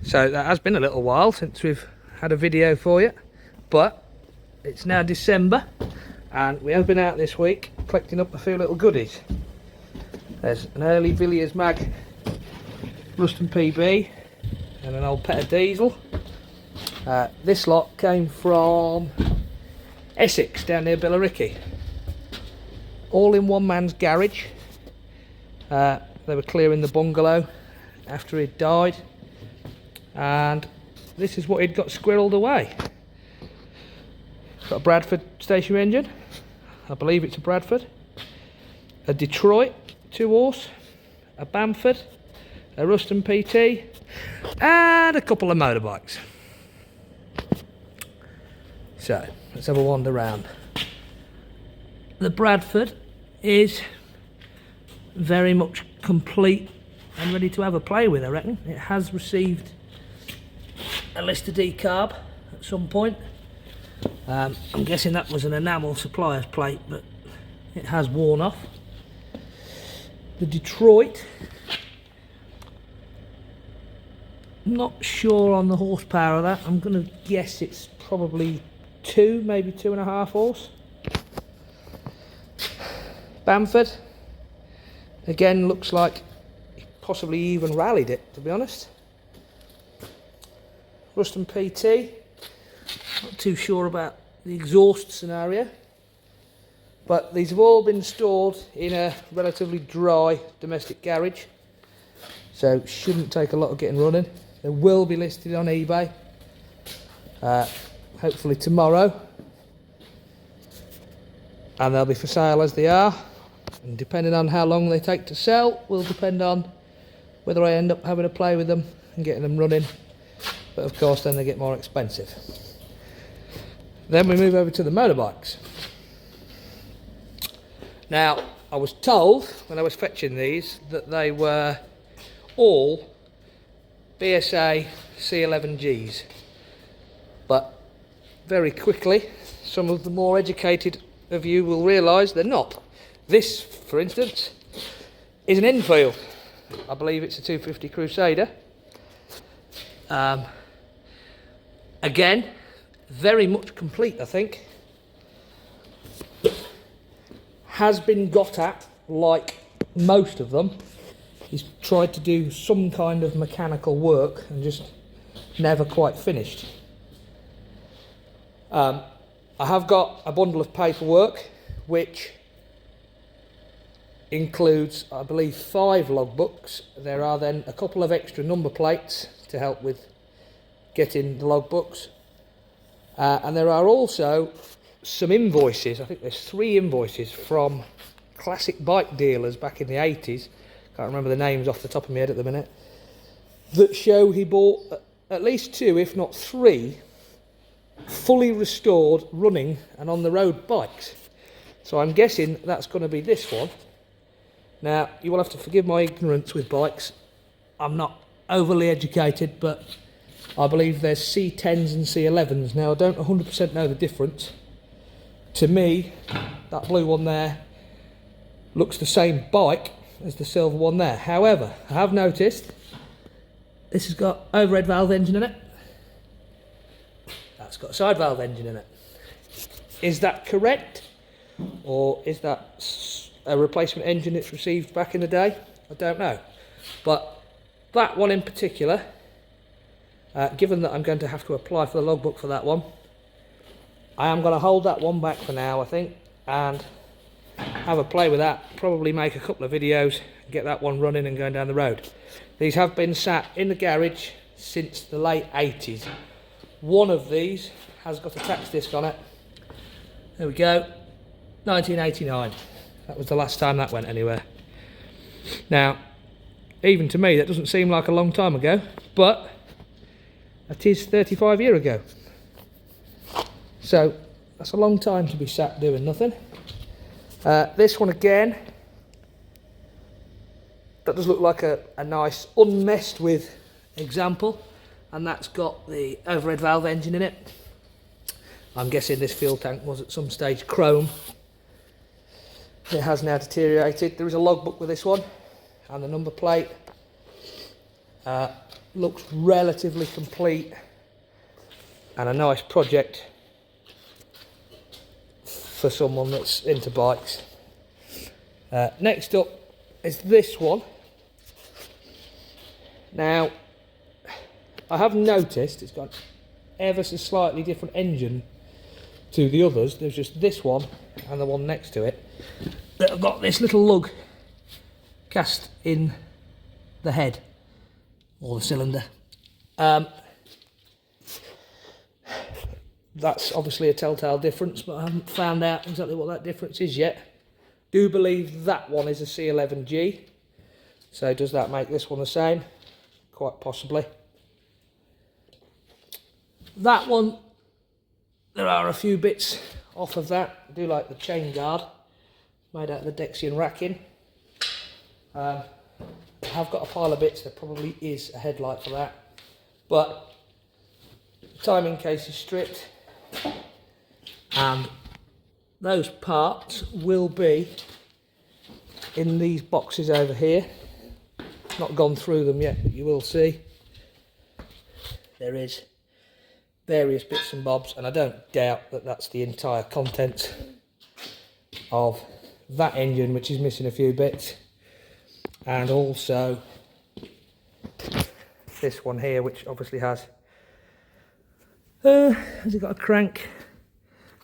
So that has been a little while since we've had a video for you, but it's now December and we have been out this week collecting up a few little goodies. There's an early Villiers Mag Ruston PB and an old Petter diesel. This lot came from Essex down near Billericay. All in one man's garage. They were clearing the bungalow after he'd died, and this is what he'd got squirreled away. Got a Bradford stationary engine, I believe it's a Bradford, a Detroit 2-horse, a Bamford, a Ruston PT, and a couple of motorbikes. So let's have a wander around. The Bradford is very much complete and ready to have a play with, I reckon. It has received a Lister decarb at some point. I'm guessing that was an enamel supplier's plate, but it has worn off. The Detroit, I'm not sure on the horsepower of that. I'm going to guess it's probably 2, maybe 2.5 horse. Bamford, again, looks like he possibly even rallied it, to be honest. Ruston PT, not too sure about the exhaust scenario, but these have all been stored in a relatively dry domestic garage, so shouldn't take a lot of getting running. They will be listed on eBay, hopefully tomorrow, and they'll be for sale as they are. And depending on how long they take to sell will depend on whether I end up having a play with them and getting them running, but of course then they get more expensive. Then we move over to the motorbikes. Now, I was told when I was fetching these that they were all BSA C11Gs, but very quickly some of the more educated of you will realise they're not. This, for instance, is an Enfield. I believe it's a 250 Crusader. Again, very much complete, I think. Has been got at, like most of them. He's tried to do some kind of mechanical work and just never quite finished. I have got a bundle of paperwork which includes, I believe, 5 logbooks. There are then a couple of extra number plates to help with getting the logbooks, and there are also some invoices. I think there's 3 invoices from classic bike dealers back in the 80s, can't remember the names off the top of my head at the minute, that show he bought at least 2 if not 3 fully restored running and on the road bikes. So I'm guessing that's going to be this one. Now, you will have to forgive my ignorance with bikes. I'm not overly educated, but I believe there's C10s and C11s. Now, I don't 100% know the difference. To me, that blue one there looks the same bike as the silver one there. However, I have noticed this has got overhead valve engine in it. That's got a side valve engine in it. Is that correct? Or is that a replacement engine it's received back in the day? I don't know. But that one in particular, given that I'm going to have to apply for the logbook for that one, I am going to hold that one back for now, I think, and have a play with that, probably make a couple of videos, get that one running and going down the road. These have been sat in the garage since the late 80s. One of these has got a tax disc on it. There we go, 1989. That was the last time that went anywhere. Now, even to me, that doesn't seem like a long time ago, but it is 35 years ago. So, that's a long time to be sat doing nothing. This one again, that does look like a nice unmessed with example, and that's got the overhead valve engine in it. I'm guessing this fuel tank was at some stage chrome. It has now deteriorated. There is a logbook with this one and the number plate. looks relatively complete and a nice project for someone that's into bikes. Next up is this one. Now, I have noticed it's got ever so slightly different engine to the others. There's just this one and the one next to it that have got this little lug cast in the head or the cylinder. That's obviously a telltale difference, but I haven't found out exactly what that difference is yet. Do believe that one is a C11G, so does that make this one the same? Quite possibly. That one, there are a few bits off of that. I do like the chain guard made out of the Dexian racking. I have got a pile of bits. There probably is a headlight for that, but the timing case is stripped, and those parts will be in these boxes over here. Not gone through them yet, but you will see there is various bits and bobs, and I don't doubt that that's the entire contents of that engine, which is missing a few bits, and also this one here, which obviously has it got a crank?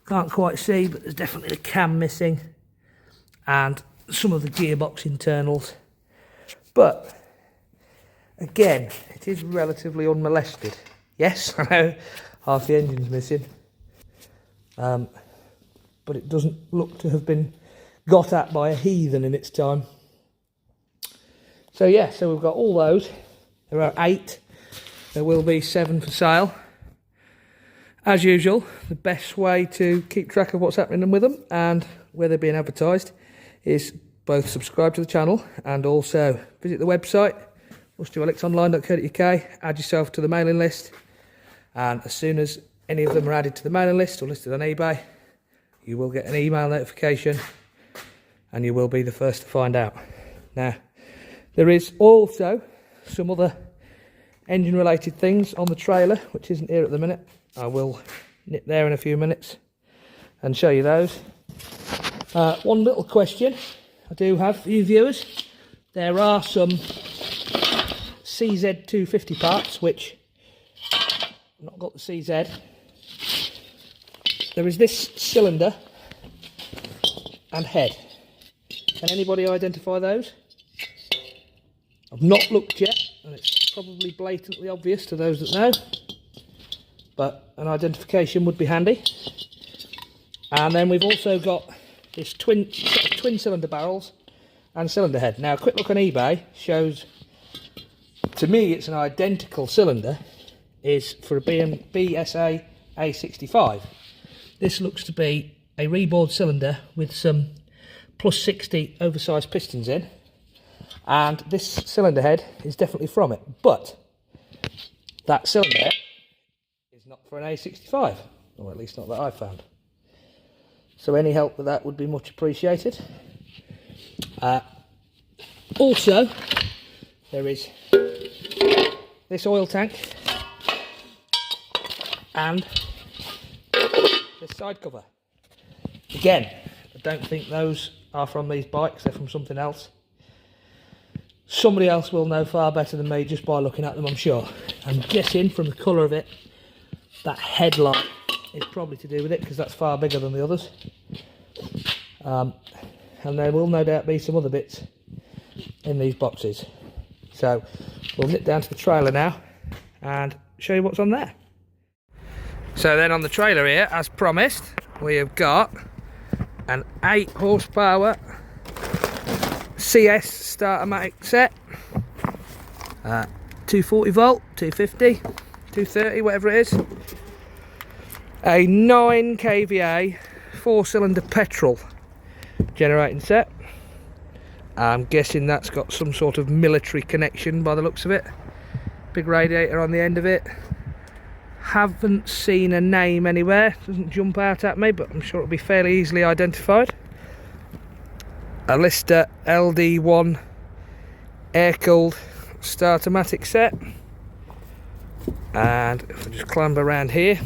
Can't quite see, but there's definitely a cam missing and some of the gearbox internals. But again, it is relatively unmolested. Yes, I know half the engine's missing, but it doesn't look to have been got at by a heathen in its time. So yeah, so we've got all those. There are 8. There will be 7 for sale. As usual, the best way to keep track of what's happening with them and where they're being advertised is both subscribe to the channel and also visit the website, rustyolexonline.co.uk, add yourself to the mailing list, and as soon as any of them are added to the mailing list or listed on eBay, you will get an email notification and you will be the first to find out. Now, there is also some other engine related things on the trailer which isn't here at the minute. I will nip there in a few minutes and show you those. One little question I do have for you viewers. There are some CZ250 parts which I've not got the CZ. There is this cylinder and head. Can anybody identify those? I've not looked yet, and it's probably blatantly obvious to those that know, but an identification would be handy. And then we've also got this twin cylinder barrels and cylinder head. Now a quick look on eBay shows, to me it's an identical cylinder, is for a BSA A65. This looks to be a rebored cylinder with some plus 60 oversized pistons in, and this cylinder head is definitely from it, but that cylinder head is not for an A65, or at least not that I've found. So any help with that would be much appreciated. Also, there is this oil tank and this side cover. Again, I don't think those are from these bikes, they're from something else. Somebody else will know far better than me just by looking at them, I'm sure. I'm guessing from the colour of it, that headlight is probably to do with it, because that's far bigger than the others. And there will no doubt be some other bits in these boxes. So we'll nip down to the trailer now and show you what's on there. So then on the trailer here, as promised, we have got an 8 horsepower CS starter-matic set, 240 volt, 250, 230, whatever it is, a 9 kVA 4-cylinder petrol generating set. I'm guessing that's got some sort of military connection by the looks of it. Big radiator on the end of it. Haven't seen a name anywhere, doesn't jump out at me, but I'm sure it'll be fairly easily identified. A Lister LD1 air-cooled starter-matic set. And if I just climb around here,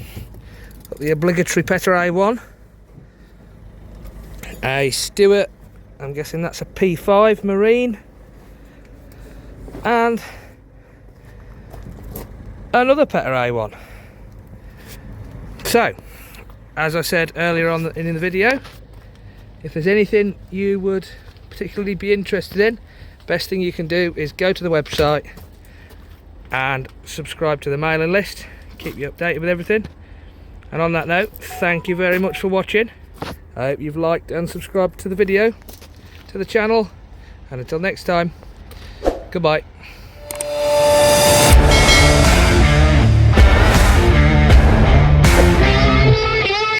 got the obligatory Petter A1, a Stewart, I'm guessing that's a P5 Marine, and another Petter A1. So, as I said earlier on in the video, if there's anything you would particularly be interested in, best thing you can do is go to the website and subscribe to the mailing list, keep you updated with everything. And on that note, thank you very much for watching. I hope you've liked and subscribed to the video, to the channel, and until next time, goodbye.